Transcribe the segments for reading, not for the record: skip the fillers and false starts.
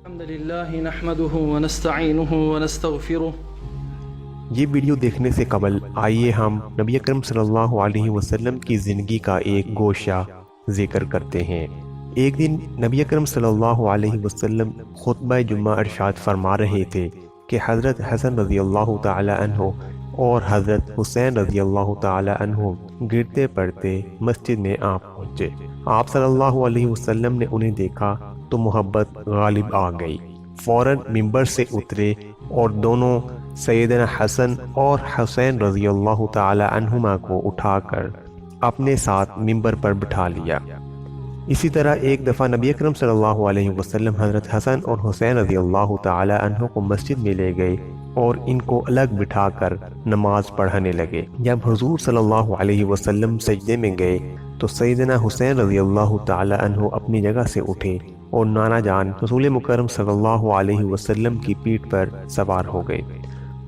الحمد لله نحمده ونستعينه ونستغفره. یہ ویڈیو دیکھنے سے قبل آئیے ہم نبی اکرم صلی اللہ علیہ وسلم کی زندگی کا ایک گوشہ ذکر کرتے ہیں۔ ایک دن نبی اکرم صلی اللہ علیہ وسلم خطبہ جمعہ ارشاد فرما رہے تھے کہ حضرت حسن رضی اللہ تعالی عنہ اور حضرت حسین رضی اللہ تعالی عنہ گرتے پڑتے مسجد میں آ پہنچے۔ آپ صلی اللہ علیہ وسلم نے انہیں دیکھا تو محبت غالب آ گئی، فوراً ممبر سے اترے اور دونوں سیدنا حسن اور حسین رضی اللہ تعالی عنہما کو اٹھا کر اپنے ساتھ ممبر پر بٹھا لیا۔ اسی طرح ایک دفعہ نبی اکرم صلی اللہ علیہ وسلم حضرت حسن اور حسین رضی اللہ تعالی عنہ کو مسجد میں لے گئے اور ان کو الگ بٹھا کر نماز پڑھانے لگے۔ جب حضور صلی اللہ علیہ وسلم سجدے میں گئے تو سیدنا حسین رضی اللہ تعالی عنہ اپنی جگہ سے اٹھے اور نانا جان رسول مکرم صلی اللہ علیہ وسلم کی پیٹھ پر سوار ہو گئے۔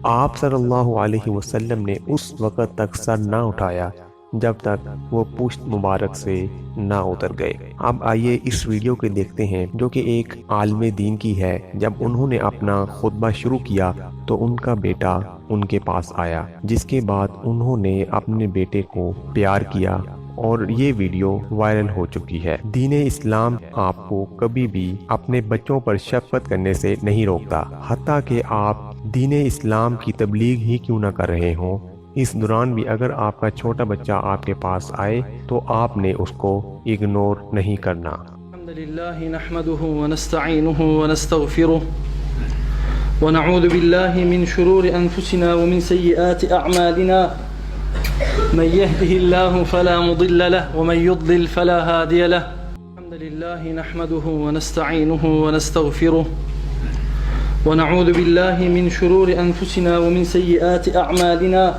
آپ صلی اللہ علیہ وسلم نے اس وقت تک سر نہ اٹھایا جب تک وہ پشت مبارک سے نہ اتر گئے۔ اب آئیے اس ویڈیو کو دیکھتے ہیں جو کہ ایک عالم دین کی ہے۔ جب انہوں نے اپنا خطبہ شروع کیا تو ان کا بیٹا ان کے پاس آیا، جس کے بعد انہوں نے اپنے بیٹے کو پیار کیا اور یہ ویڈیو وائرل ہو چکی ہے۔ دین اسلام آپ کو کبھی بھی اپنے بچوں پر شفقت کرنے سے نہیں روکتا، حتیٰ کہ آپ دین اسلام کی تبلیغ ہی کیوں نہ کر رہے ہوں۔ اس دوران بھی اگر آپ کا چھوٹا بچہ آپ کے پاس آئے تو آپ نے اس کو اگنور نہیں کرنا۔ الحمد لله نحمده ونستعينه ونستغفره ونعوذ بالله من شرور أنفسنا ومن سيئات أعمالنا، من يهده الله فلا مضل له ومن يضلل فلا هادي له. الحمد لله نحمده ونستعينه ونستغفره ونعوذ بالله من شرور أنفسنا ومن سيئات أعمالنا،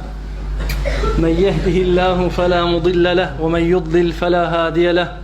من يهده الله فلا مضل له ومن يضلل فلا هادي له.